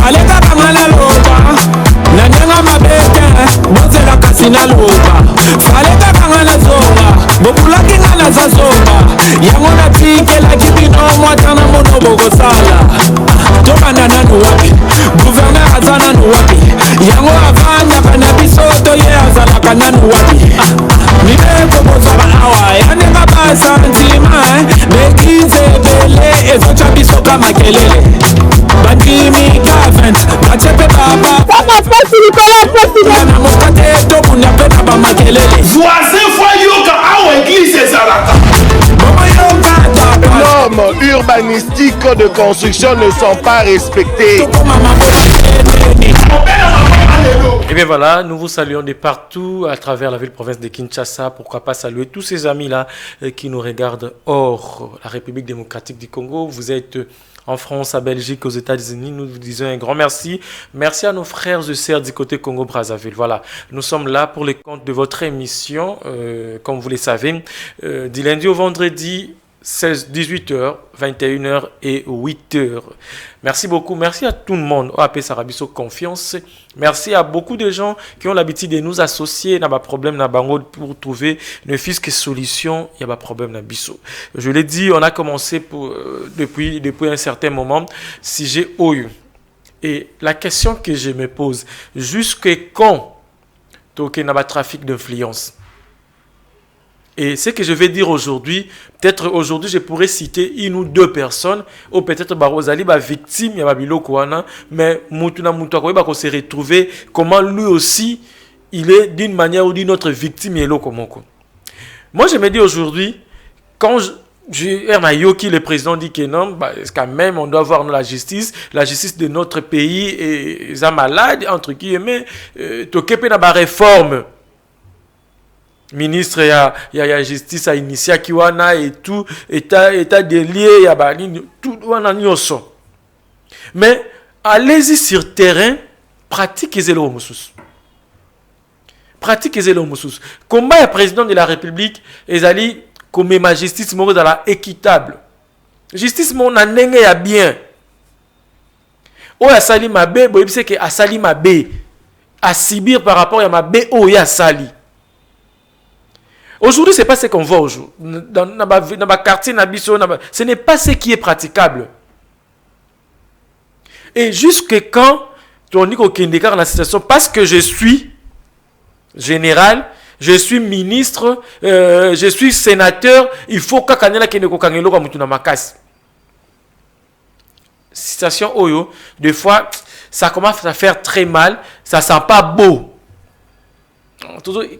fale kaka nga naloba na ndenga mabete bozela kasi naloba fale kaka nga nazonga bopulaki nga nazazonga yango natikelaki bino mwata na mono bokosala tobanda nanu wapi guverner aza nanu wapi yango avandaka na biso toye azalaka nanu wapi mibeko bozwaka awa yandenga basantima mekize ebele ezoca biso ka makelele bandimi gavent bacepe baba na mokate tobunda mpe na bamakelele voisin fois yoka awa église ezalaka. Les normes urbanistiques de construction ne sont pas respectées. Et bien voilà, nous vous saluons de partout à travers la ville-province de Kinshasa. Pourquoi pas saluer tous ces amis-là qui nous regardent hors la République démocratique du Congo. Vous êtes en France, à Belgique, aux États-Unis. Nous vous disons un grand merci. Merci à nos frères et sœurs du côté Congo-Brazzaville. Voilà, nous sommes là pour les comptes de votre émission, comme vous le savez, du lundi au vendredi. 18h, 21h et 8h. Merci beaucoup. Merci à tout le monde. OAP Sarabiso Confiance. Merci à beaucoup de gens qui ont l'habitude de nous associer. Il n'y a pas de problème pour trouver ne fût-ce que solution. Il n'y a pas de problème dans Bisso. Je l'ai dit, on a commencé depuis un certain moment. Si j'ai eu. Et la question que je me pose, jusqu'à quand il n'y a pas de trafic d'influence? Et ce que je vais dire aujourd'hui, peut-être aujourd'hui je pourrais citer une ou deux personnes, ou peut-être Barozali va victime, il y a Babilo Kouana, mais Moutuna Moutouakoui va se retrouver comment lui aussi, il est d'une manière ou d'une autre victime et l'Okomoko. Moi je me dis aujourd'hui, quand Yoki, le président dit que non, quand même on doit voir la justice de notre pays est malade, entre guillemets, tokepe na ba réforme. Ministre ya justice a initié kiwana et tout état délié ya balini tout wana nyoso. Mais allez-y sur terrain, pratiquez-le au musus. Pratiquez-le au musus. Combat le président de la République ezali comme ma justice mo dans la équitable. Justice mo na ndenge ya bien. O ya sali mabe bo yebise ke asali mabe à subir par rapport à mabe o ya sali. Aujourd'hui, ce n'est pas ce qu'on voit aujourd'hui. Dans le quartier, ce n'est pas ce qui est praticable. Et jusque quand, on dit qu'on a la situation, parce que je suis général, je suis ministre, je suis sénateur, il faut que situation Oyo, des fois, ça commence à faire très mal, ça ne sent pas beau.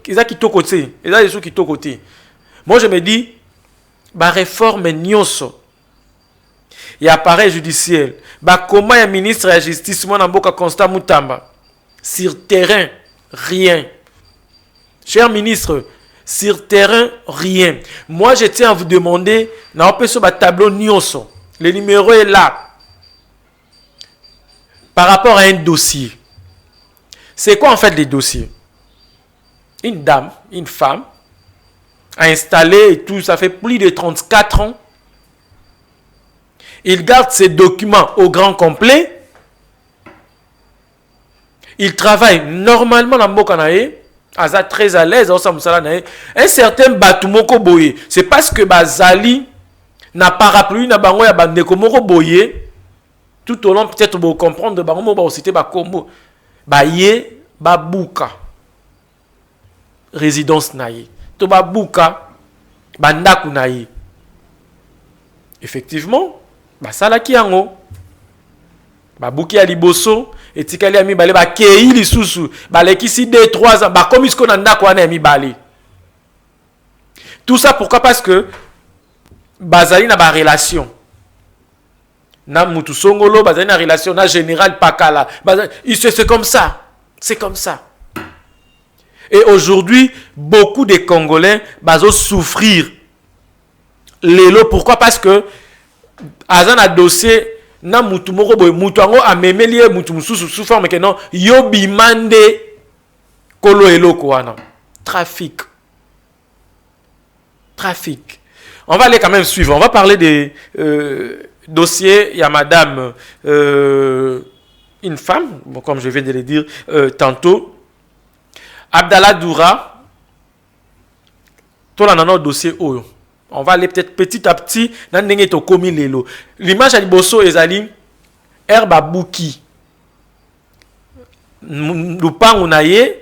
Ils ont quitté côté, ils ont des choses qui sont côté. Moi je me dis, bah réforme nyoso. Il y a appareil judiciaire. Bah comment un ministre de la justice moi na boka Constant Mutamba sur terrain rien. Cher ministre, sur terrain rien. Moi je tiens à vous demander, na on sur tableau nyoso. Le numéro est là. Par rapport à un dossier. C'est quoi en fait les dossiers? Une dame, une femme, a installé et tout, ça fait plus de 34 ans. Il garde ses documents au grand complet. Il travaille normalement dans Mokanae, Aza très à l'aise, un certain Batumoko Boye. C'est parce que Bazali n'a pas rappelé, n'a pas Bandekomoko Boye. Tout au long, peut-être vous comprendre, Bango va citer Bakombo. Baye, Babuka. Résidence naïe. Toba buka bandaku naïe. Effectivement, ba salaki yango. Ba buki ya liboso etikali ami balé ba kei lisusu, ba lekisi 2-3 ans, ba komi sko na ndako wana ami balé. Tout ça pourquoi? Parce que bazali na ba relation. Na mutu songolo bazali na relation na général Pakala. C'est comme ça. C'est comme ça. Et aujourd'hui, beaucoup de Congolais vont souffrir. Lelo, pourquoi? Parce que Azan a dossier na mutu moko boy mutu ango a memelie mutu mususu sous forme que non yobi mande kolo eloko wana. Trafic. On va aller quand même suivre. On va parler des dossiers. Il y a madame une femme, bon, comme je viens de le dire tantôt, Abdallah Doura, tout dans notre dossier, on va aller peut-être petit à petit dans l'image à Liboso ezali herba bouki nous pas on aille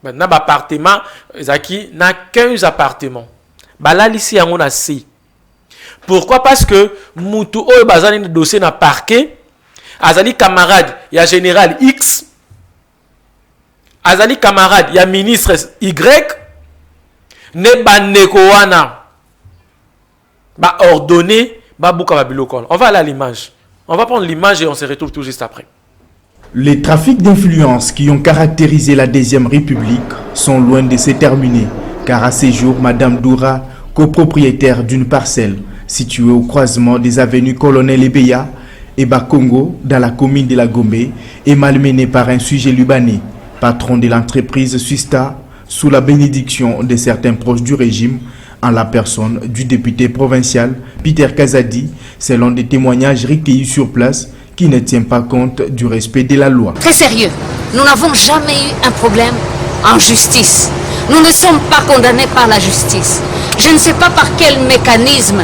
na appartement ezaki na 15 appartements bala ici on a si pourquoi parce que mutu oyo bazali na dossier na parquet azali camarade ya général X azali camarade ya ministre Y ne bandeko wana ba ordonné ba bouka ba biloko. On va aller à l'image. On va prendre l'image et on se retrouve tout juste après. Les trafics d'influence qui ont caractérisé la Deuxième République sont loin de se terminer, car à ces jours, Madame Doura, copropriétaire d'une parcelle située au croisement des avenues Colonel Ebeya et Bakongo, dans la commune de la Gombe, est malmenée par un sujet libanais, patron de l'entreprise Susta, sous la bénédiction de certains proches du régime, en la personne du député provincial Peter Kazadi, selon des témoignages recueillis sur place, qui ne tient pas compte du respect de la loi. Très sérieux, nous n'avons jamais eu un problème en justice. Nous ne sommes pas condamnés par la justice. Je ne sais pas par quel mécanisme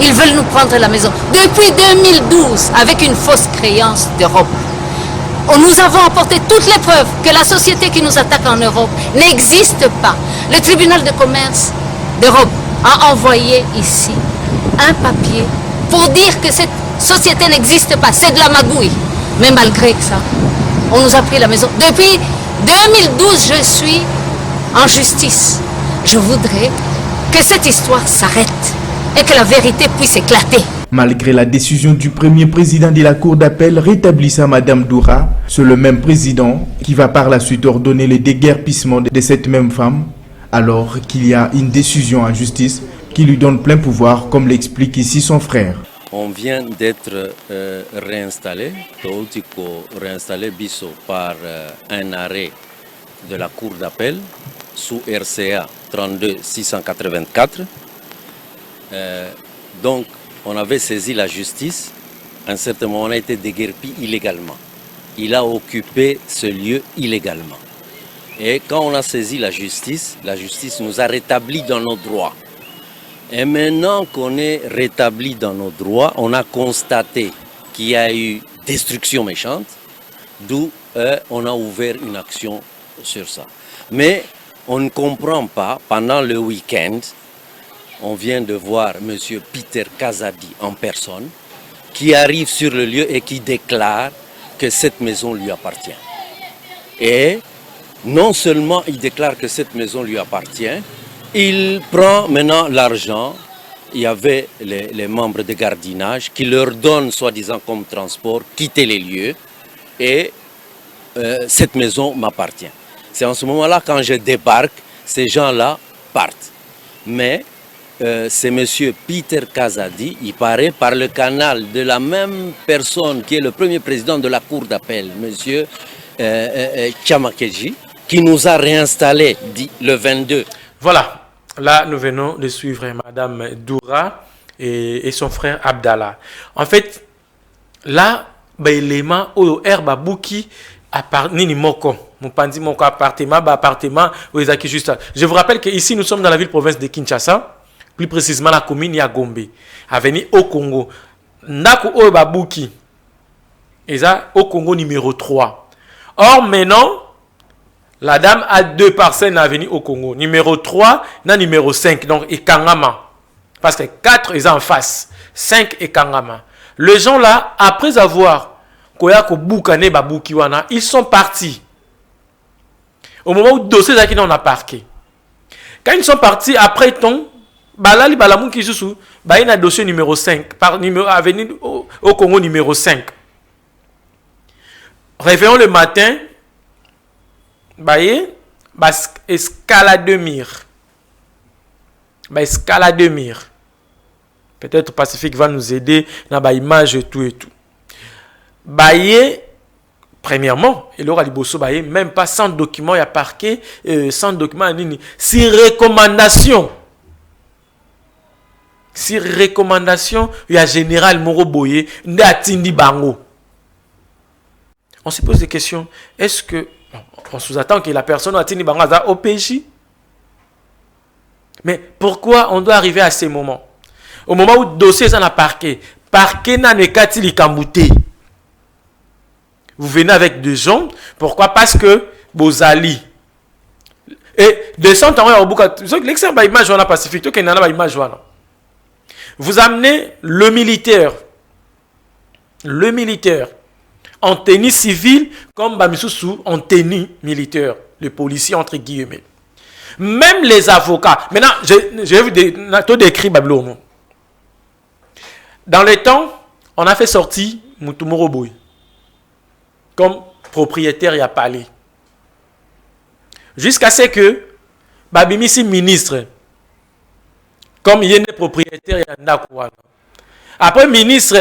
ils veulent nous prendre la maison. Depuis 2012, avec une fausse créance d'Europe, nous avons apporté toutes les preuves que la société qui nous attaque en Europe n'existe pas. Le tribunal de commerce d'Europe a envoyé ici un papier pour dire que cette société n'existe pas, c'est de la magouille. Mais malgré ça, on nous a pris la maison. Depuis 2012, je suis en justice. Je voudrais que cette histoire s'arrête et que la vérité puisse éclater. Malgré la décision du premier président de la Cour d'appel rétablissant Madame Doura, c'est le même président qui va par la suite ordonner le déguerpissement de cette même femme, alors qu'il y a une décision en justice qui lui donne plein pouvoir, comme l'explique ici son frère. On vient d'être réinstallé, réinstallé Bisso par un arrêt de la Cour d'appel sous RCA 32 684. Donc, on avait saisi la justice. À un certain moment, on a été déguerpi illégalement. Il a occupé ce lieu illégalement. Et quand on a saisi la justice nous a rétablis dans nos droits. Et maintenant qu'on est rétabli dans nos droits, on a constaté qu'il y a eu destruction méchante, d'où on a ouvert une action sur ça. Mais on ne comprend pas, pendant le week-end, on vient de voir M. Peter Kazadi en personne, qui arrive sur le lieu et qui déclare que cette maison lui appartient. Et non seulement il déclare que cette maison lui appartient, il prend maintenant l'argent. Il y avait les membres de gardiennage qui leur donnent, soi-disant comme transport, quitter les lieux et cette maison m'appartient. C'est en ce moment-là, quand je débarque, ces gens-là partent. Mais c'est M. Peter Kazadi, il paraît par le canal de la même personne qui est le premier président de la Cour d'appel, M. Chamakeji, qui nous a réinstallés le 22. Voilà. Là, nous venons de suivre Madame Doura et son frère Abdallah. En fait, là, l'élément où herba bouki nini moko, mupandi moko appartement où ils juste. Je vous rappelle qu'ici nous sommes dans la ville province de Kinshasa, plus précisément la commune ya Gombe, avenue au Congo. Ndako herba bouki, eza au Congo numéro 3. Or maintenant, la dame a 2 parcelles dans l'avenue au Congo. Numéro 3, dans numéro 5. Donc, et Kangama. Parce que 4 est en face. 5 et Kangama. Les gens là, après avoir Koyako Boukane Baboukiwana, ils sont partis. Au moment où le dossier là, on a parqué. Quand ils sont partis, après ton, Balali Balamou qui joue, il y a un dossier numéro 5. Par numéro avenue au Congo numéro 5. Réveillons le matin. Escalade de mire. Escalade de mire. Peut-être Pacifique va nous aider dans l'image et tout et tout. Premièrement, il aura liboso même pas sans document, il y a parquet, sans document, si recommandation. Si recommandation, il y a général Moro Boye, Ndatindi Bango. On se pose des questions. Est-ce que... On sous-attend que la personne a tenu bangaza au PJ. Mais pourquoi on doit arriver à ces moments? Au moment où le dossier est en parquet, parquet n'a ne kati kambouté. Vous venez avec des gens. Pourquoi? Parce que Bozali. Et descendre en haut, l'exemple de l'image pacifique, vous amenez le militaire en tenue civile comme Bamissoussou en tenue militaire, le policier entre guillemets. Même les avocats. Maintenant, je vais vous décrire Babylone. Dans les temps, on a fait sortir Moutoumoro Boy comme propriétaire, il y a palais. Jusqu'à ce que Babimisi ministre, comme il y a des propriétaires, il y a un d'accord. Après ministre,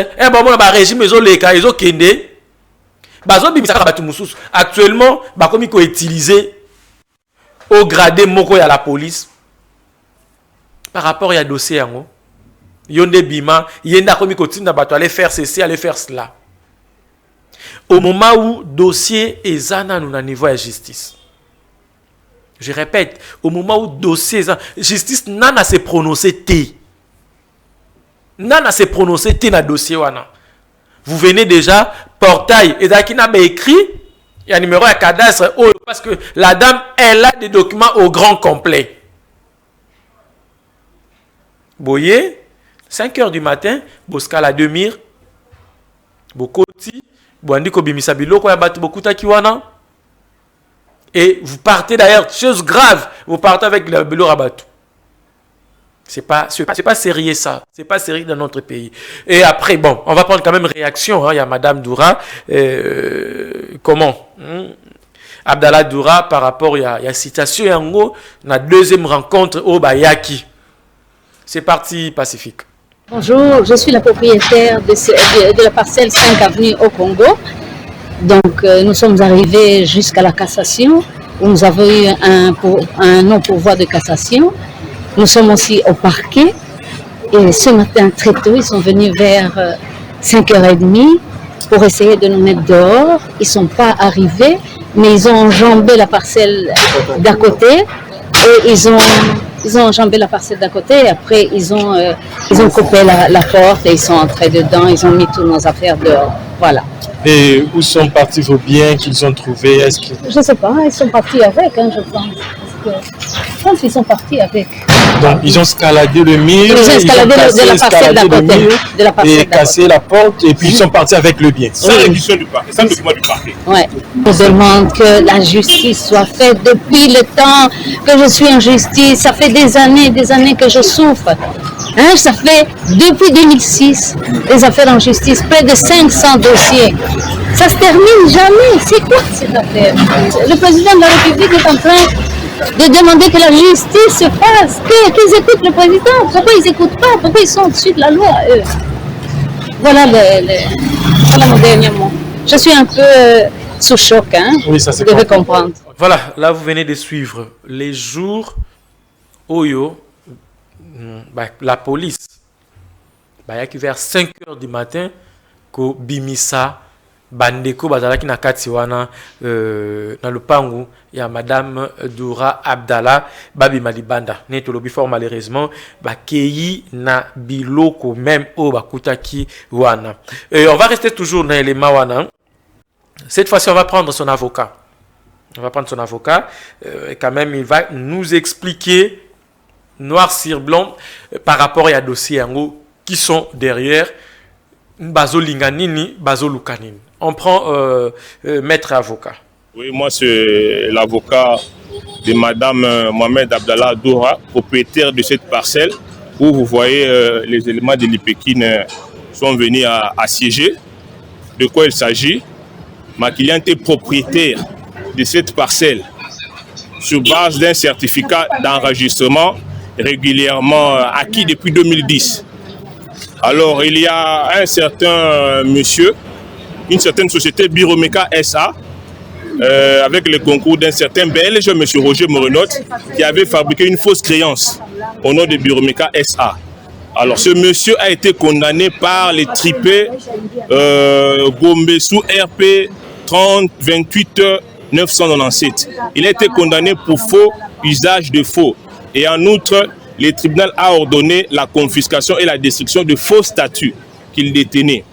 régime ils ont kende. Actuellement, comme il est utilisé au gradé moko à la police par rapport à dossier yonde bima yenda comme il aller faire ceci, aller faire cela. Au moment où dossier est zana nous na niveau de justice. Je répète, au moment où dossier justice n'a se prononcé T. N'a se prononcé T na dossier wana. Vous venez déjà portail et qui n'a pas écrit il y a un numéro à cadastre parce que la dame elle a des documents au grand complet. Boye 5h du matin, Boskala Demir, Bokoti, Boandiko Bimisabilo ko ya batu bokuta kiwana. Et vous partez d'ailleurs, chose grave, vous partez avec le bélo rabatou. C'est pas sérieux ça. C'est pas sérieux dans notre pays. Et après, bon, on va prendre quand même réaction. Il y a Madame Doura. Comment Abdallah Doura par rapport, il y a citation et en gros, la deuxième rencontre au Bayaki. C'est parti Pacifique. Bonjour, je suis la propriétaire de la parcelle 5 avenue au Congo. Donc, nous sommes arrivés jusqu'à la cassation, où nous avons eu un non-pourvoi de cassation. Nous sommes aussi au parquet. Et ce matin, très tôt, ils sont venus vers 5h30 pour essayer de nous mettre dehors. Ils ne sont pas arrivés, mais ils ont enjambé la parcelle d'à côté. Et ils ont enjambé la parcelle d'à côté. Et après, ils ont coupé la porte et ils sont entrés dedans. Ils ont mis toutes nos affaires dehors. Voilà. Et où sont partis vos biens qu'ils ont trouvés? Je ne sais pas, ils sont partis avec, je pense. Je pense qu'ils sont partis avec. Donc, ils ont escaladé le mur, ils ont escaladé la parcelle d'à côté, et cassé la porte, et puis ils sont partis avec le bien. Sans réquisition du parquet, sans document du parquet. Ouais. Je demande que la justice soit faite depuis le temps que je suis en justice. Ça fait des années que je souffre. Ça fait depuis 2006 des affaires en justice, près de 500 dossiers. Ça se termine jamais. C'est quoi cette affaire? Le président de la République est en train de demander que la justice se fasse, qu'ils écoutent le président. Pourquoi ils n'écoutent pas? Pourquoi ils sont au-dessus de la loi, eux? Voilà mon dernier mot. Je suis un peu sous choc, Oui, ça vous devez comprendre. Voilà, là vous venez de suivre les jours Oyo, la police, il y a vers 5h du matin, que Bimisa, Bandeko, Bazalaki na Katiwana, dans le Pangu, il y a Madame Doura Abdallah, Babi Malibanda. Neto lobi fort malheureusement, Keyi na Biloko, même au Bakutaki Wana. On va rester toujours dans les Mawana. Cette fois-ci, on va prendre son avocat. Et quand même, il va nous expliquer noir sur blanc par rapport à dossier qui sont derrière Bazo Linganini, Bazo Lukanini. On prend maître avocat. Oui, moi c'est l'avocat de Madame Mohamed Abdallah Doura, propriétaire de cette parcelle où vous voyez les éléments de l'IPEKIN sont venus à assiéger. De quoi il s'agit? Ma cliente est propriétaire de cette parcelle sur base d'un certificat d'enregistrement régulièrement acquis depuis 2010. Alors il y a un certain monsieur, une certaine société Biromeka SA, avec le concours d'un certain Belge, M. Roger Morenot, qui avait fabriqué une fausse créance au nom de Biromeka SA. Alors ce monsieur a été condamné par les tripés Gombe sous RP 28 997. Il a été condamné pour faux usage de faux. Et en outre, le tribunal a ordonné la confiscation et la destruction de faux statuts qu'il détenait.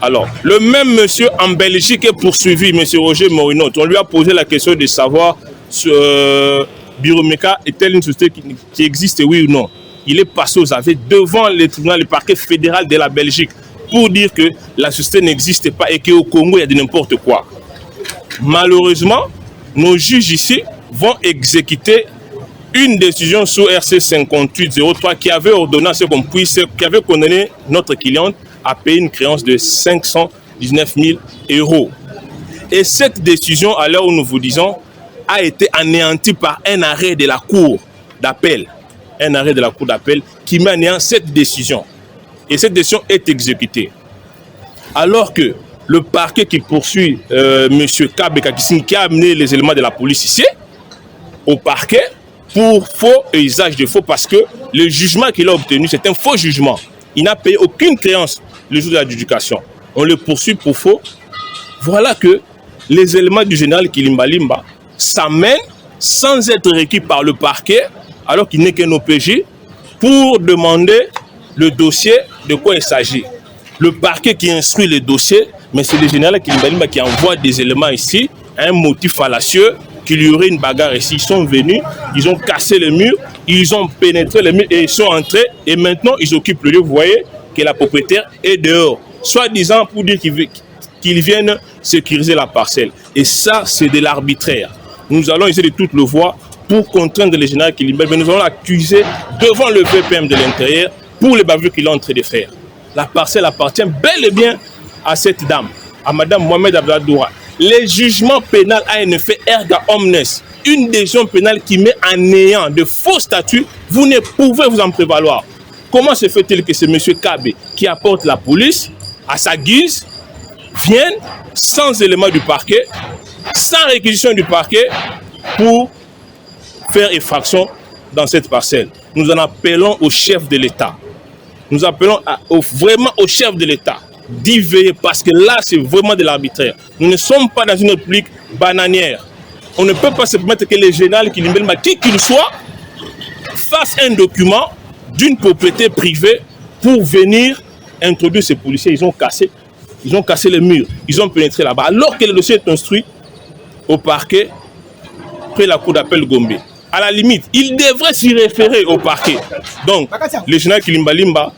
Alors, le même monsieur en Belgique est poursuivi, monsieur Roger Morino. On lui a posé la question de savoir si Biromeka est-elle une société qui existe, oui ou non. Il est passé aux aveux devant le tribunal, le parquet fédéral de la Belgique pour dire que la société n'existe pas et qu'au Congo, il y a de n'importe quoi. Malheureusement, nos juges ici vont exécuter une décision sous RC 5803 qui avait ordonné à ce qu'on puisse, qui avait condamné notre cliente à payer une créance de 519 000 €. Et cette décision, à l'heure où nous vous disons, a été anéantie par un arrêt de la Cour d'appel. Un arrêt de la Cour d'appel qui met anéant cette décision. Et cette décision est exécutée. Alors que le parquet qui poursuit M. Kabe Kakissine, qui a amené les éléments de la police ici, au parquet, pour faux et usage de faux, parce que le jugement qu'il a obtenu, c'est un faux jugement. Il n'a payé aucune créance le jour de l'adjudication. On le poursuit pour faux. Voilà que les éléments du général Kilimba Limba s'amènent sans être requis par le parquet, alors qu'il n'est qu'un OPJ, pour demander le dossier de quoi il s'agit. Le parquet qui instruit le dossier, mais c'est le général Kilimba Limba qui envoie des éléments ici, un motif fallacieux, qu'il y aurait une bagarre ici. Ils sont venus, ils ont cassé le mur, ils ont pénétré le mur et ils sont entrés. Et maintenant, ils occupent le lieu. Vous voyez que la propriétaire est dehors. Soit-disant pour dire qu'ils viennent sécuriser la parcelle. Et ça, c'est de l'arbitraire. Nous allons essayer de tout le voir pour contraindre le général Kilimba. Mais nous allons l'accuser devant le VPM de l'intérieur pour les bavures qu'il est en train de faire. La parcelle appartient bel et bien à cette dame, à Madame Mohamed Abdallah Doura. Les jugements pénals a un effet erga omnes. Une décision pénale qui met en néant de faux statuts, vous ne pouvez vous en prévaloir. Comment se fait-il que ce monsieur Kabe, qui apporte la police à sa guise, vienne sans élément du parquet, sans réquisition du parquet, pour faire effraction dans cette parcelle? Nous en appelons au chef de l'État. Nous appelons vraiment au chef de l'État d'y veiller, parce que là, c'est vraiment de l'arbitraire. Nous ne sommes pas dans une république bananière. On ne peut pas se permettre que les généraux Kilimba, qui qu'il soit, fassent un document d'une propriété privée pour venir introduire ces policiers. Ils ont cassé les murs, ils ont pénétré là-bas. Alors que le dossier est instruit au parquet près la cour d'appel Gombe. À la limite, il devrait s'y référer au parquet. Donc, le général Kilimba Limba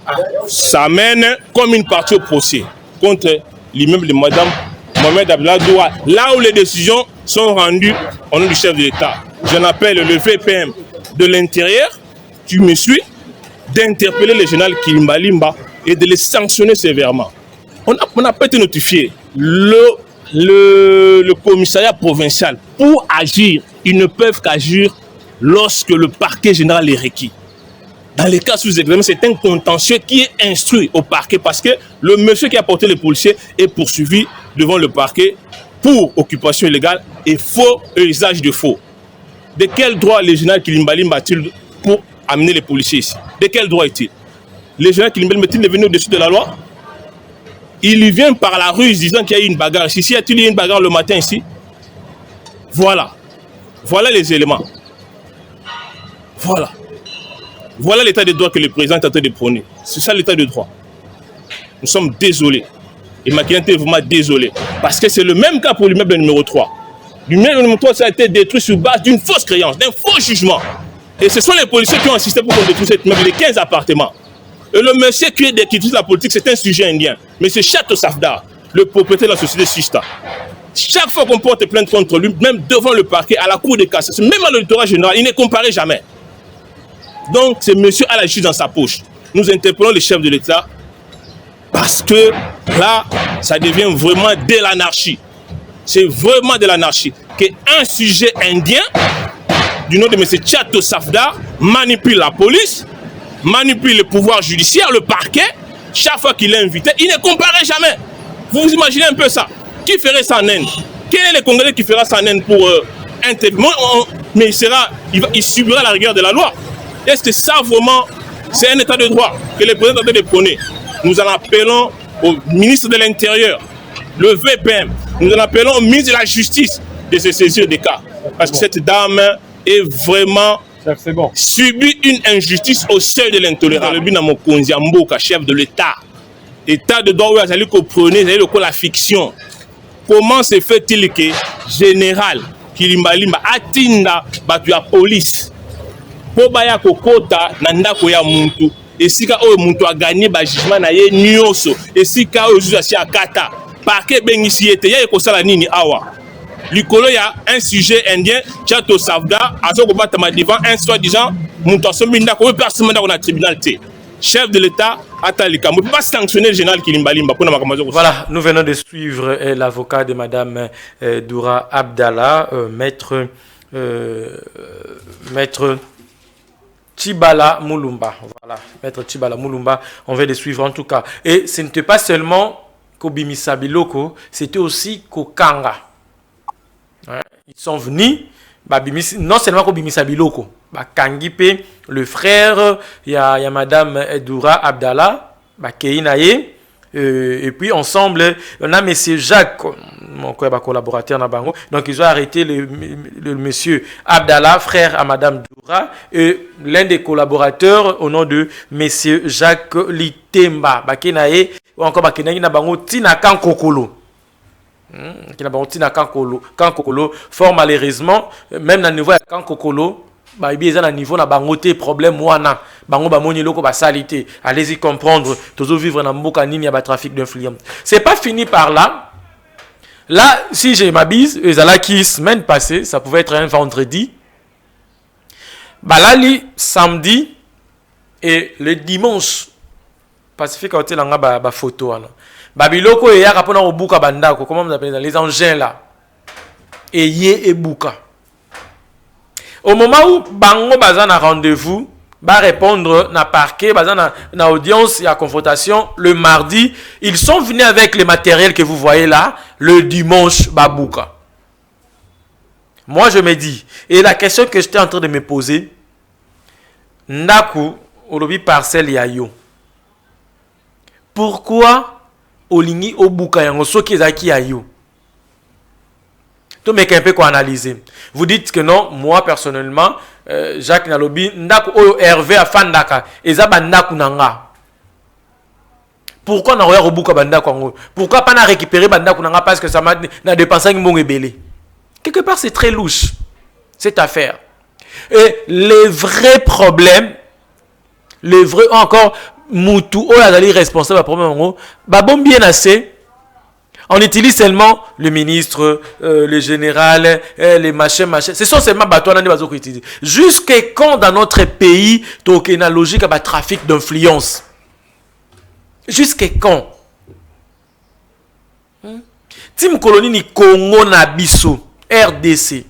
s'amène comme une partie au procès contre l'immeuble de Madame Mohamed Abdallah Doura, là où les décisions sont rendues au nom du chef de l'État. J'en appelle le VPM de l'intérieur, tu me suis, d'interpeller le général Kilimba Limba et de les sanctionner sévèrement. On n'a pas été notifié. Le commissariat provincial, pour agir, ils ne peuvent qu'agir lorsque le parquet général est requis. Dans les cas sous examen, c'est un contentieux qui est instruit au parquet, parce que le monsieur qui a porté les policiers est poursuivi devant le parquet pour occupation illégale et faux et usage de faux. De quel droit le général Kilimba Limba a-t-il pour amener les policiers ici? De quel droit est-il? Le général Kilimba Limba est-il venu au-dessus de la loi? Il y vient par la ruse disant qu'il y a eu une bagarre ici. Y a-t-il eu une bagarre le matin ici? Voilà. Voilà les éléments. Voilà l'état de droit que le président est en train de prôner. C'est ça l'état de droit. Nous sommes désolés. Et ma clientèle est vraiment désolée. Parce que c'est le même cas pour l'immeuble numéro 3. L'immeuble numéro 3, ça a été détruit sur base d'une fausse créance, d'un faux jugement. Et ce sont les policiers qui ont assisté pour qu'on détruise cet immeuble, les 15 appartements. Et le monsieur qui utilise la politique, c'est un sujet indien. Mais c'est Chateau Safdar, le propriétaire de la société Sista. Chaque fois qu'on porte plainte contre lui, même devant le parquet, à la cour de cassation, même à l'auditoire général, il ne comparait jamais. Donc, ce monsieur a la justice dans sa poche. Nous interpellons le chef de l'État parce que là, ça devient vraiment de l'anarchie. C'est vraiment de l'anarchie. Qu'un sujet indien, du nom de M. Chateau Safdar, manipule la police, manipule le pouvoir judiciaire, le parquet. Chaque fois qu'il est invité, il ne comparait jamais. Vous vous imaginez un peu ça? Qui ferait ça en Inde? Quel est le Congolais qui fera ça en Inde pour intervenir? Mais il subira la rigueur de la loi. Est-ce que ça vraiment, c'est un état de droit que le président est en train de prôner? Nous en appelons au ministre de l'Intérieur, le VPM, Nous en appelons au ministre de la Justice de se saisir des cas. Parce que cette dame est vraiment subit une injustice au seuil de l'intolérance. Le bin Mokonzi Mboka, chef de l'État. État de droit où vous allez comprendre, vous allez la fiction. Comment se fait-il que général Kilimbalimba atinda batu ya police po baya kokota na ndako ya muntu esika oyo muntu a gagné ba jugement na ye nyonso esika oyo juge a kata parquet bengisi ete ya ekosala nini awa likolo ya un sujet indien Chato Savda azoko batama devant un soi-disant muntu asombi ndako oyo personne ndako na tribunal te. Chef de l'État, Atalika. On ne peut pas sanctionner le général Kilimbalimba. Voilà, nous venons de suivre l'avocat de Madame Doura Abdallah, maître Tchibala Moulumba. Voilà, maître Tchibala Moulumba, on va les suivre en tout cas. Et ce n'était pas seulement Kobimisa Biloko, c'était aussi Kokanga. Hein? Ils sont venus, non seulement Kobimisa Biloko, Kangipe, le frère, il y a Madame Doura Abdallah, Keinaye, et puis ensemble, on a Monsieur Jacques, mon collaborateur Nabango, donc ils ont arrêté le Monsieur Abdallah, frère à Madame Doura, et l'un des collaborateurs au nom de Monsieur Jacques Litemba, Keinaye, ou encore Keinaye Nabango, Tina Kankokolo. Kankokolo, fort malheureusement, même dans le niveau de Kankokolo, il y a un niveau de problème wana bango ba moni loko ba salité. Allez-y comprendre, toujours vivre dans mboka nini ya ba trafic d'influence. C'est pas fini par là. Là, si je m'abuse, ezalaki semaine passée, ça pouvait être un vendredi. Balali samedi et le dimanche Pacifique Hotel nga ba photo wana. Babiloko e ya kapona obuka bandako, comment vous appelez ça, les engins là. Et yé et buka. Au moment où bango bazan a rendez-vous, va répondre na parquet, bazan na audience et à confrontation le mardi, ils sont venus avec le matériel que vous voyez là, le dimanche babouka. Moi je me dis, et la question que j'étais en train de me poser, ndaku olobi parcelle yayo. Pourquoi olingi obuka yango soki ezaki yayo? Tout mais un peu quoi analyser. Vous dites que non, moi personnellement, Jacques Nalobi, ndaku oyo Hervé afandaka, ezaba ndaku nanga. Pourquoi n'a rien rebuka bandako ngo? Pourquoi pas n'a récupérer bandako nanga parce que ça m'a dépensé un bon ébélé. Quelque part c'est très louche cette affaire. Et les vrais problèmes, les vrais encore Moutou oyo azali responsable problème ngo, ba bon bien assez. On utilise seulement le ministre, le général, les machins. Ce sont seulement bateaux qui sont utilisés. Jusqu'à quand dans notre pays, tu as une logique à trafic d'influence? Jusqu'à quand? Tim colonie ni Congo na biso, RDC.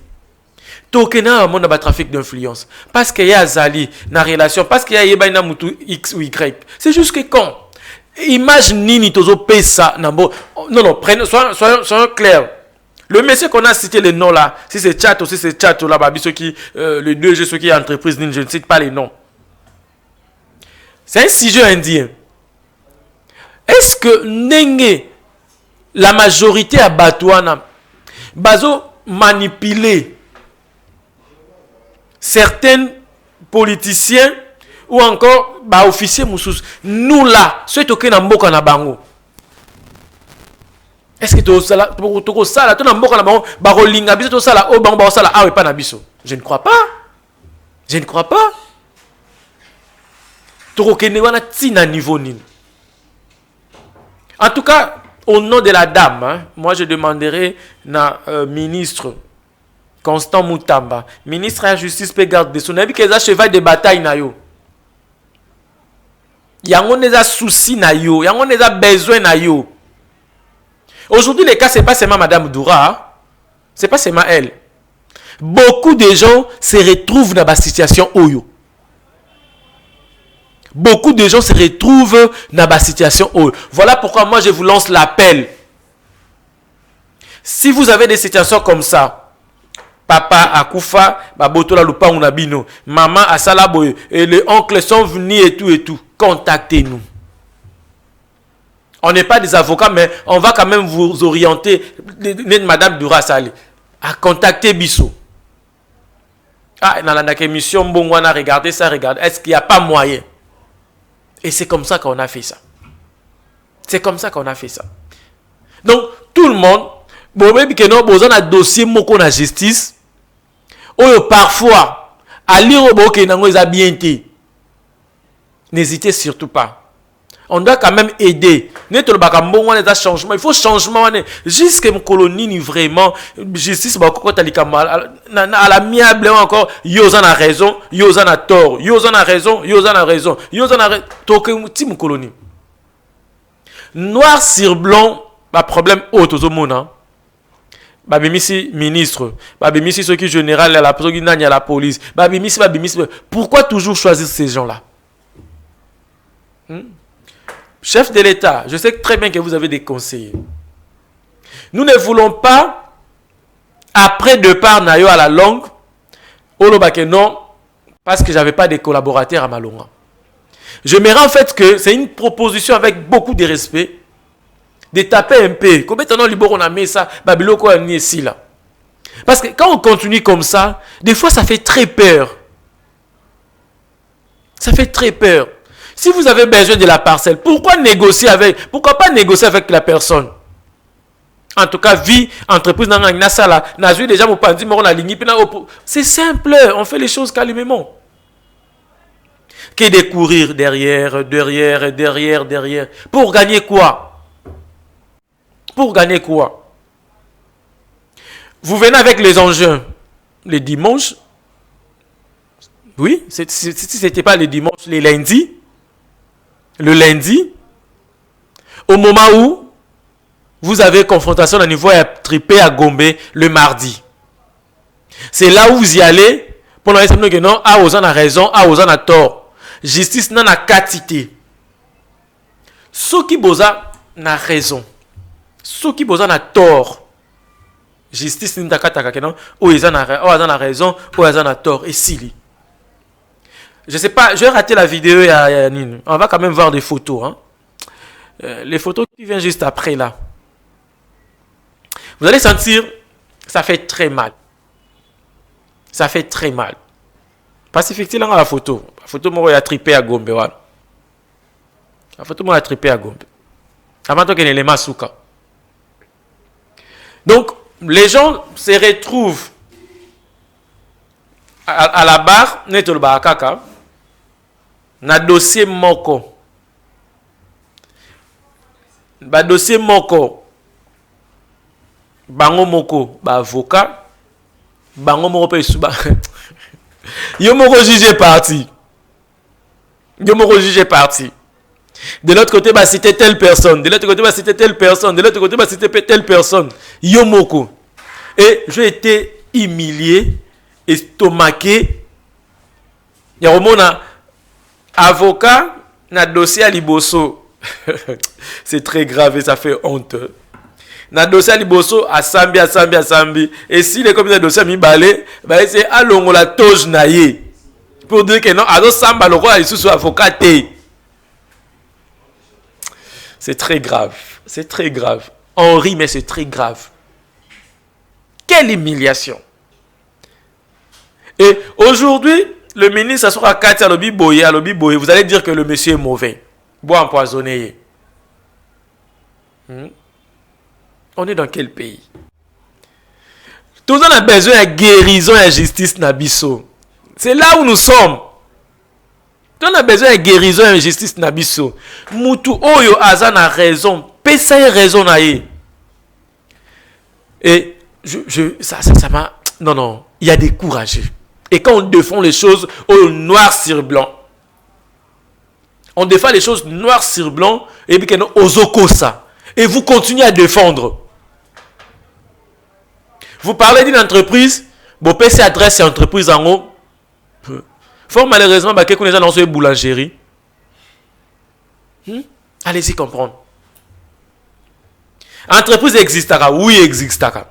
Tu as un trafic d'influence. Parce qu'il y a Zali, na relation, parce qu'il y a Yebaina Moutou X ou Y. C'est jusqu'à quand? Image nini tozo pesa nambo. Non, soyons clairs. Le monsieur qu'on a cité les noms là, si c'est Chato, si c'est Chato là, ceux qui, le 2G, ceux qui est entreprise, je ne cite pas les noms. C'est un sujet indien. Est-ce que Nenge, la majorité à Batouana, bazo manipuler certains politiciens ou encore officiers moussous, nous là, ceux qui sont mboka na bango. Est-ce que tu sala to sala to na mboka na bango ba rolinga biso to sala o bango ba sala awe pa na biso? Je ne crois pas. Je ne crois pas. To kene wana tina niveau nini. En tout cas, au nom de la dame, hein, moi je demanderai na ministre Constant Moutamba, ministre de la Justice pe garde de son avis que ça cheval de bataille na yo. Yango neza souci na yo, yango neza besoin na yo. Aujourd'hui, le cas, c'est pas seulement Madame Doura, c'est pas seulement elle. Beaucoup de gens se retrouvent dans la situation Oyo. Beaucoup de gens se retrouvent dans la situation Oyo. Voilà pourquoi moi je vous lance l'appel. Si vous avez des situations comme ça, papa akufa, babotola lupangu na bino, maman asala boye, et les oncles sont venus et tout, contactez-nous. On n'est pas des avocats, mais on va quand même vous orienter, Madame Doura Sali, à contacter Bissot. Ah, dans la émission, bon, on a regardé ça, regarde. Est-ce qu'il n'y a pas moyen? Et c'est comme ça qu'on a fait ça. C'est comme ça qu'on a fait ça. Donc, tout le monde, bon, même que nous avons un dossier moko na justice, ou parfois, à lire au bout que nous avons bien été. N'hésitez surtout pas. On doit quand même aider. Il faut changement. Jusqu'à mon colonie, vraiment, justice, à l'amiable encore, Yozan a raison, Yozan a tort, Yozan a raison, Yozan a raison, Yozan a raison. Mon colonie. Noir sur blanc, pas problème autre au monde. Babimisi ministre, Babimisi ceux qui général à la police, Babimisi. Pourquoi toujours choisir ces gens-là? Chef de l'État, je sais très bien que vous avez des conseillers. Nous ne voulons pas, après départ Nayo à la longue, non, parce que je n'avais pas de collaborateurs à Malonga. Je me rends en fait que c'est une proposition avec beaucoup de respect, de taper un peu. Comme étant libre, on a mis ça, Babiloko a mis ici là. Parce que quand on continue comme ça, des fois ça fait très peur. Ça fait très peur. Si vous avez besoin de la parcelle, pourquoi pas négocier avec la personne? En tout cas, vie, entreprise, c'est simple, on fait les choses calmement. Que de courir derrière. Pour gagner quoi? Pour gagner quoi? Vous venez avec les engins les dimanches. Oui, si ce n'était pas les dimanches, les lundis. Le lundi, au moment où vous avez confrontation au niveau à Tripé à Gombe le mardi. C'est là où vous y allez pour nous dire que non, Aozan a raison, Aozan a tort. Justice n'a qu'à citer. Ceux qui boza n'a raison. Ceux qui boza n'a tort. Justice n'a qu'à citer non, Aozan a raison, Aozan a tort. Et si je sais pas, je vais rater la vidéo à Yanine. On va quand même voir des photos. Hein. Les photos qui viennent juste après là. Vous allez sentir, ça fait très mal. Ça fait très mal. Parce qu'effectivement, la photo, moi, il a trippé à Gombe. Voilà. La photo, moi, il a trippé à Gombe. Avant qu'il y ait les Masuka. Donc, les gens se retrouvent à la barre, Netol Baakaka. Na dossier moko. Ba dossier moko. Bango moko, ba avocat. Bango moko pe suba. Yo moko juge parti. De l'autre côté, bah c'était telle personne. De l'autre côté, bah c'était telle personne. De l'autre côté, bah c'était telle personne. Yo moko. Et j'ai été humilié, estomaqué. Yaromona avocat, na dossier à Liboso. C'est très grave et ça fait honte. Na dossier à Liboso, à Sambi. Et si les commissaires de dossier mi balé, bah c'est à longo la toge naïe. Pour dire que non, à Samba, le roi est sous avocat. C'est très grave. C'est très grave. On rit, mais c'est très grave. Quelle humiliation. Et aujourd'hui, le ministre sera à Katia à l'obi boye. Vous allez dire que le monsieur est mauvais. Bois empoisonné. On est dans quel pays? Tout le monde a besoin de guérison et de justice Nabiso. C'est là où nous sommes. Tout le monde a besoin de guérison et de justice Nabiso. Moutou Oyo Azan a raison. Pesa a raison. Et ça m'a... Non. Il y a des courageux. Et quand on défend les choses au noir sur blanc, on défend les choses noir sur blanc, et puis aux okosa. Et vous continuez à défendre. Vous parlez d'une entreprise, bon, PC adresse à entreprise en haut. Fort malheureusement, bah, quelqu'un déjà dans une boulangerie. Allez-y comprendre. Entreprise existera, oui existera.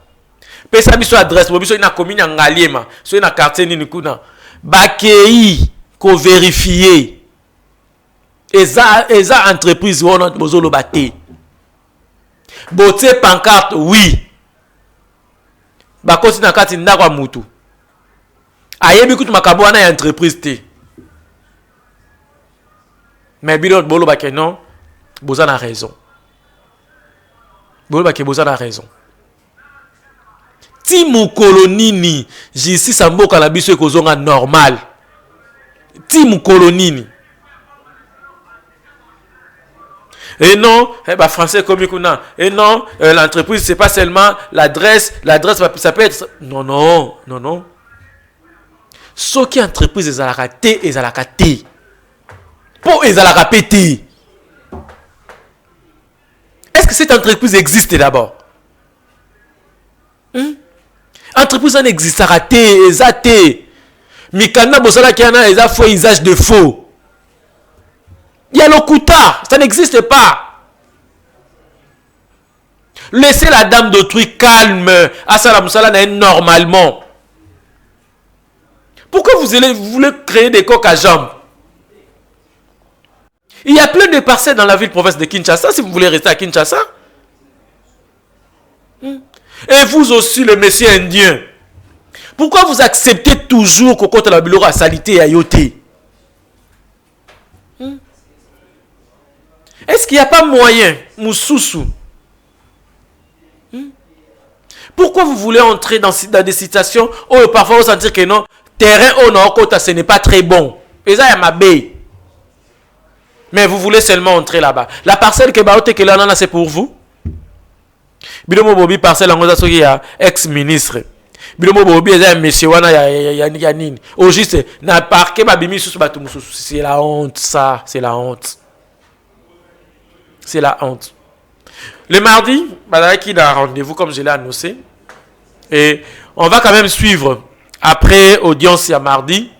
Pesa biso adresse, biso na commune en Ngaliema, so na quartier ni kuna. Bakei ko vérifier. Eza entreprise wona bozolo baté. Boté pancarte, oui. Bakoti na kati ndakwa mutu. Ayebi kutu makabo wana ya entreprise te. Mais bilot bolo bake non, Bozan a raison. Bolo bake Bozan a raison. Ti mukolo nini justice amboka na biso ekozonga normal. Ti mukolo nini. Et non, bah français comme kuna. Et non, l'entreprise c'est pas seulement l'adresse, ça peut être non. Ce qui entreprise ezalaka te, ezalaka te. Po ezalaka pété. Est-ce que cette entreprise existe d'abord? Entreprise n'existera te, ezate. Mikana bosala kiana eza faux usage de faux. Il y a l'okuta, ça n'existe pas. Laissez la dame d'autrui calme. Asala musala na normalement. Pourquoi vous voulez créer des coques à jambes? Il y a plein de parcelles dans la ville-province de Kinshasa, si vous voulez rester à Kinshasa. Et vous aussi, le monsieur indien. Pourquoi vous acceptez toujours qu'au côté de la biloro à salité et à yoté? Est-ce qu'il n'y a pas moyen, Moussoussou? Pourquoi vous voulez entrer dans des situations où parfois vous sentir que non, terrain au nord côté ce n'est pas très bon. Et ça, il y a ma baie. Mais vous voulez seulement entrer là-bas. La parcelle que Baote que là, c'est pour vous. Bilomo Bobi parcelle en gros, il y a ex-ministre. Bilomo Bobi est un monsieur wana ya nini. Au juste na parquet babimi sous batumoussou. C'est la honte ça, c'est la honte. C'est la honte. Le mardi, Badaki a rendez-vous comme je l'ai annoncé. Et on va quand même suivre, après audience, il y a mardi,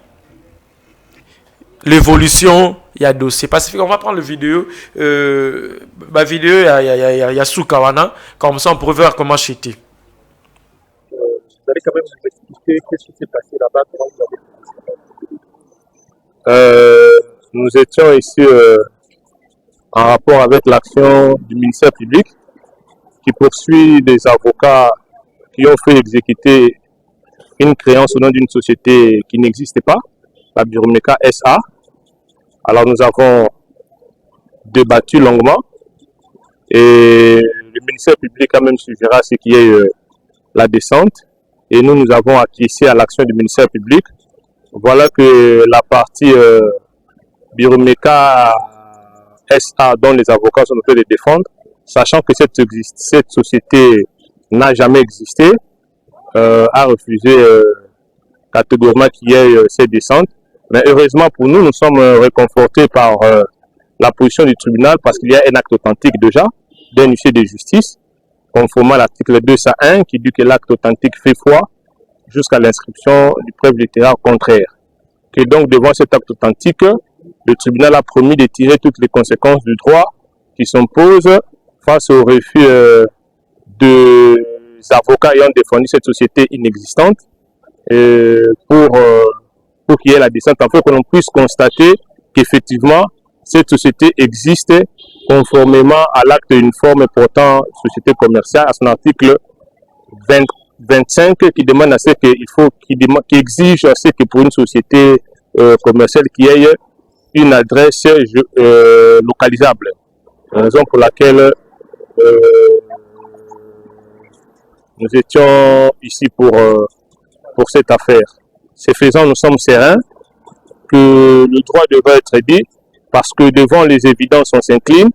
l'évolution, il y a dossier pacifique. On va prendre la vidéo. Ma vidéo, il y a Soukawana. Comme ça, on pourrait voir comment j'étais. Vous allez quand même nous expliquer qu'est-ce qui s'est passé là-bas, comment vous avez... Nous étions ici... en rapport avec l'action du ministère public qui poursuit des avocats qui ont fait exécuter une créance au nom d'une société qui n'existait pas, la Biromeka SA. Alors nous avons débattu longuement et le ministère public a même suggéré ce qui est la descente et nous avons acquiescé à l'action du ministère public. Voilà que la partie Biromeka SA dont les avocats sont en train de défendre, sachant que cette société n'a jamais existé, a refusé catégoriquement qu'il y ait cette descente. Mais heureusement pour nous, nous sommes réconfortés par la position du tribunal parce qu'il y a un acte authentique déjà d'un huissier de justice, conformément à l'article 201 qui dit que l'acte authentique fait foi jusqu'à l'inscription du preuve littéraire contraire. Et donc devant cet acte authentique, le tribunal a promis de tirer toutes les conséquences du droit qui s'imposent face au refus des avocats ayant défendu cette société inexistante pour qu'il y ait la descente, afin que l'on puisse constater qu'effectivement cette société existe conformément à l'acte d'une forme portant société commerciale, à son article 25 qui demande à ce qui exige à ce que pour une société commerciale qui ait une adresse localisable. Raison pour laquelle nous étions ici pour cette affaire. Ce faisant, nous sommes sereins que le droit devrait être dit parce que devant les évidences, on s'incline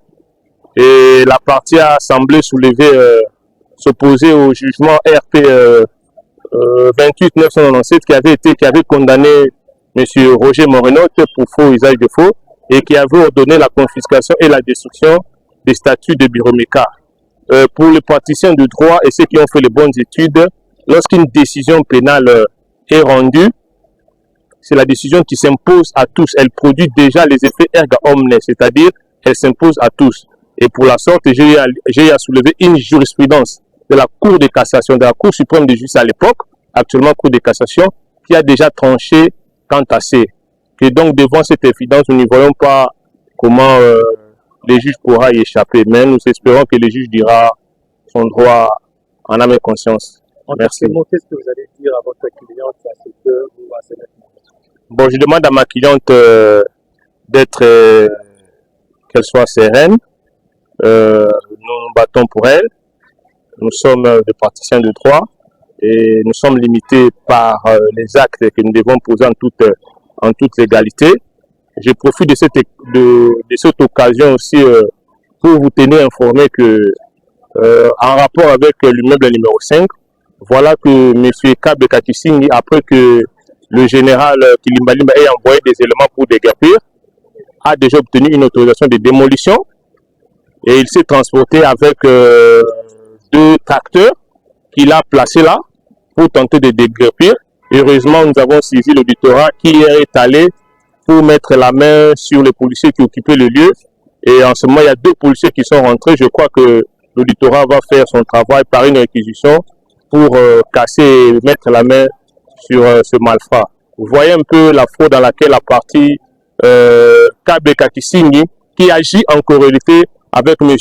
et la partie a semblé s'opposer au jugement RP 28-997 qui avait condamné M. Roger Morenotte pour faux usage de faux et qui avait ordonné la confiscation et la destruction des statuts de Biromeka. Pour les praticiens du droit et ceux qui ont fait les bonnes études, lorsqu'une décision pénale est rendue, c'est la décision qui s'impose à tous. Elle produit déjà les effets erga omnes, c'est-à-dire elle s'impose à tous. Et pour la sorte, j'ai à soulever une jurisprudence de la Cour de cassation, de la Cour suprême de justice à l'époque, actuellement Cour de cassation, qui a déjà tranché quant à ces. Et donc, devant cette évidence, nous ne voyons pas comment les juges pourra y échapper. Mais nous espérons que le juge dira son droit en âme et conscience. Merci. Qu'est-ce que vous allez dire à votre cliente à cette heure ou à cette heure? Bon, je demande à ma cliente d'être, qu'elle soit sereine. Nous nous battons pour elle. Nous sommes des praticiens de droit et nous sommes limités par les actes que nous devons poser en toute légalité. Je profite de cette occasion aussi pour vous tenir informé que en rapport avec l'immeuble numéro 5, voilà que M. Kabe Katisini, après que le général Kilimbalimba ait envoyé des éléments pour déguerpir, a déjà obtenu une autorisation de démolition et il s'est transporté avec 2 tracteurs qu'il a placés là pour tenter de déguerpir. Heureusement, nous avons saisi l'auditorat qui est allé pour mettre la main sur les policiers qui occupaient le lieu. Et en ce moment, il y a 2 policiers qui sont rentrés. Je crois que l'auditorat va faire son travail par une réquisition pour casser et mettre la main sur ce malfrat. Vous voyez un peu la fraude dans laquelle la partie Kabe Katisini qui agit en corrélité avec M.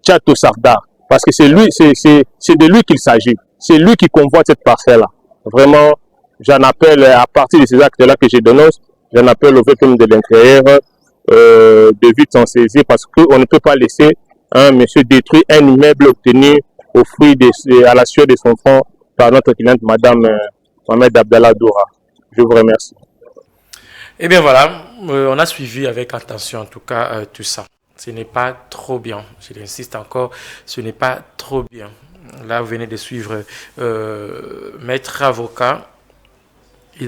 Tchato Sardar. Parce que c'est de lui qu'il s'agit. C'est lui qui convoite cette parcelle-là. Vraiment, j'en appelle, à partir de ces actes-là que je dénonce, j'en appelle au VPM de l'intérieur de vite s'en saisir parce qu'on ne peut pas laisser un monsieur détruire un immeuble obtenu au fruit à la sueur de son front par notre cliente, Madame Mohamed Abdallah Doura. Je vous remercie. Eh bien voilà, on a suivi avec attention en tout cas tout ça. Ce n'est pas trop bien, je l'insiste encore, ce n'est pas trop bien. Là, vous venez de suivre Maître Avocat. Il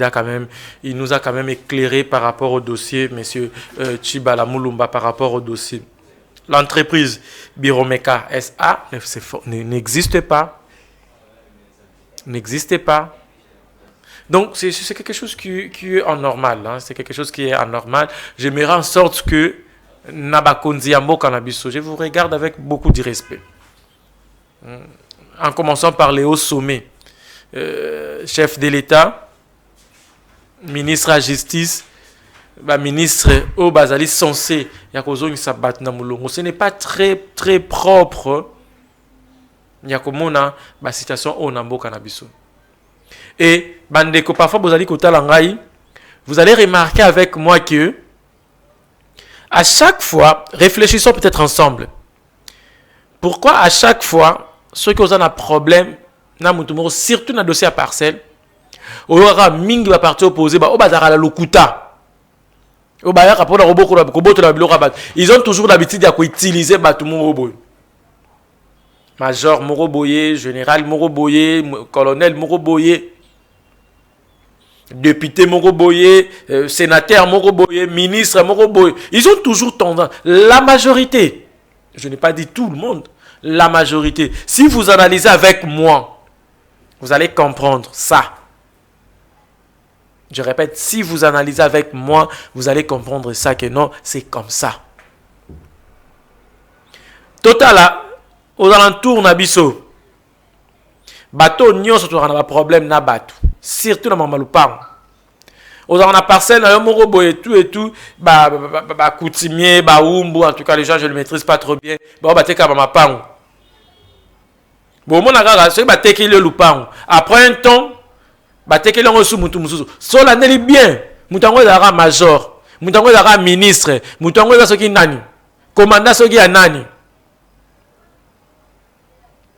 nous a quand même éclairé par rapport au dossier, M. Chibala Moulumba, par rapport au dossier. L'entreprise Biromeka SA n'existe pas. N'existe pas. Donc, c'est quelque chose qui est anormal. Hein. C'est quelque chose qui est anormal. J'aimerais en sorte que Nabakonzi Ambo Canabiso, je vous regarde avec beaucoup de respect. En commençant par les hauts sommets. Chef de l'État, ministre à la justice, ministre au Bazali censé, ce n'est pas très, très propre. Yakomona, la situation au Nambo Canabiso. Et, parfois, vous allez remarquer avec moi que, à chaque fois, réfléchissons peut-être ensemble. Pourquoi à chaque fois, ceux qui ont un problème, surtout dans le dossier à parcelle, il y aura mingi la partie opposée, ils ont toujours l'habitude d'utiliser Major Moroboye, Général Moroboye, Colonel Moroboye, Député Moroboye, Sénateur Moroboye, Ministre Moroboye. Ils ont toujours tendance, la majorité, je n'ai pas dit tout le monde, la majorité. Si vous analysez avec moi, vous allez comprendre ça. Je répète, si vous analysez avec moi, vous allez comprendre ça, que non, c'est comme ça. Total, aux alentours, Nabiso, bateau, nous avons un problème, na bateau. Surtout dans Mamaloupan. Aux alentours, la parcelle, na morobo et tout, coutumier, oumbu, en tout cas, les gens, je ne le maîtrise pas trop bien. Bon, mon agara, c'est que le loupang. Après un temps, bateke longo sous mutu cela n'est bien mutango dara major mutango dara ministre mutango da soki nani commandant soki ya nani.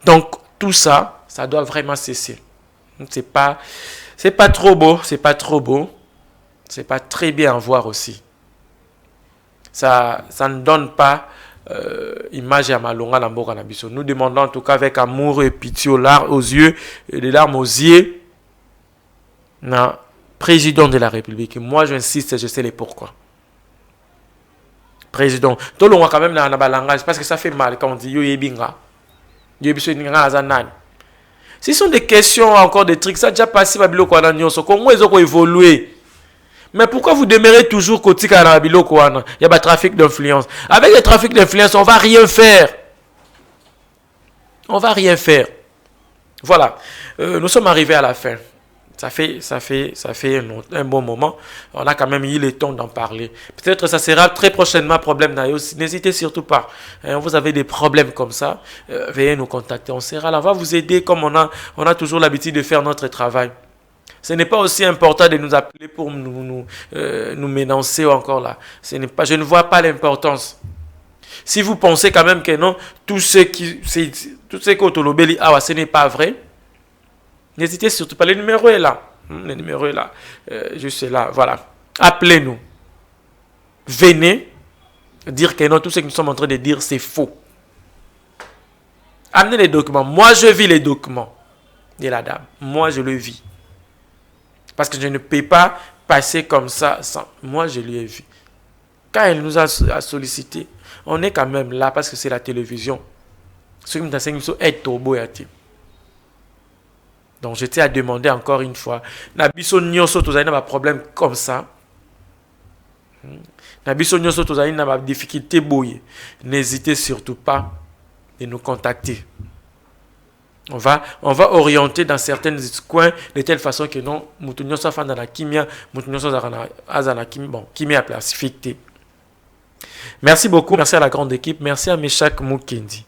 Donc tout ça doit vraiment cesser. C'est pas trop beau, c'est pas trop beau, c'est pas très bien à voir aussi. Ça ne donne pas image à Malonga Lamboka Nabiso. Nous demandons en tout cas avec amour et pitié aux yeux et des larmes aux yeux. Non, président de la République. Moi, j'insiste, je sais les pourquoi. Président. Tout le monde quand même dans le langage parce que ça fait mal quand on dit yo yebinga. Ce sont des questions encore des trucs. Ça a déjà passé à Biloko Ananyoso. Comment ils ont évolué? Mais pourquoi vous demeurez toujours côté à Biloko Ana? Il y a pas de trafic d'influence. Avec le trafic d'influence, on va rien faire. On va rien faire. Voilà. Nous sommes arrivés à la fin. Ça fait un bon moment. On a quand même eu le temps d'en parler. Peut-être ça sera très prochainement problème d'ailleurs. N'hésitez surtout pas. Vous avez des problèmes comme ça, veuillez nous contacter. On sera là. On va vous aider comme on a toujours l'habitude de faire notre travail. Ce n'est pas aussi important de nous appeler pour nous menacer encore là. Je ne vois pas l'importance. Si vous pensez quand même que non, tout ce qu'Otolobeli a, ce n'est pas vrai, n'hésitez surtout pas. Le numéro est là. Le numéro est là. Juste là. Voilà. Appelez-nous. Venez dire que non, tout ce que nous sommes en train de dire, c'est faux. Amenez les documents. Moi, je vis les documents de la dame. Moi, je le vis. Parce que je ne peux pas passer comme ça sans. Moi, je l'ai vu. Quand elle nous a sollicité, on est quand même là parce que c'est la télévision. Ce qui nous enseigne, c'est Toboyati. Donc, je tiens à demander encore une fois. Nabiso Nyoso, tu as un problème comme ça. Nabiso Nyoso, tu as une difficulté bouillée. N'hésitez surtout pas de nous contacter. On va orienter dans certains coins de telle façon que non, Moutounyo soit fan dans la kimia, Moutounyo soit dans la kimia, bon, kimia pacifique. Merci beaucoup, merci à la grande équipe, merci à Meshak Mukendi.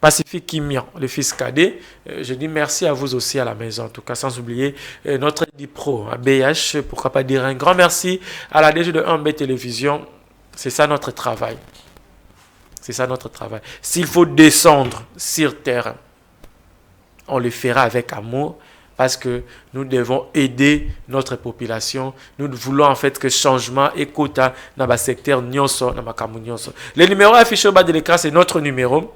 Pacifique Kimia, le fils cadet, je dis merci à vous aussi à la maison, en tout cas, sans oublier notre DiPro, à BH, pourquoi pas dire un grand merci à la DG de 1B Télévision, c'est ça notre travail. C'est ça notre travail. S'il faut descendre sur terre, on le fera avec amour parce que nous devons aider notre population. Nous voulons en fait que changement et quota dans le secteur Nyonso, dans le Nyonso. Le numéro affiché au bas de l'écran, c'est notre numéro.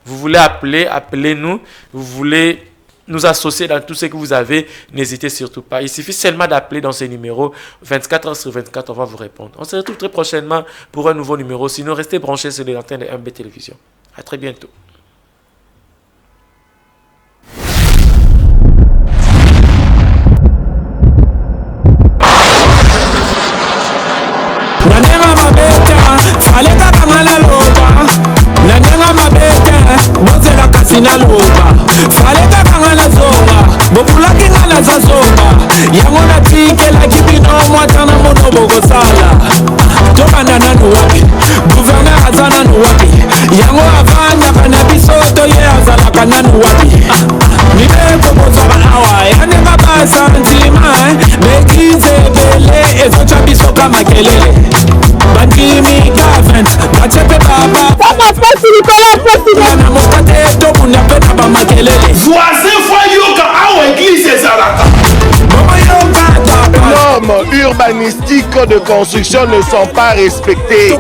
Vous voulez appeler, appelez-nous. Vous voulez nous associer dans tout ce que vous avez, n'hésitez surtout pas. Il suffit seulement d'appeler dans ce numéro 24 heures sur 24, on va vous répondre. On se retrouve très prochainement pour un nouveau numéro. Sinon, restez branchés sur les antennes de 1B Télévision. À très bientôt. Yamona tike la kibino mwatana mono bogosala Tokana nanu wapi Gouverneur azana nu wapi Yango avanya kana bisoto ye azala kana nu wapi Nibe kokozaba awa Yane mabasa nzima Mekize bele Ezocha bisoka makelele Bandimi government Bachepe baba Yana mokate Tomu nyapena ba makelele Voisin foyoka awa église ezalaka. Les normes urbanistiques de construction ne sont pas respectées.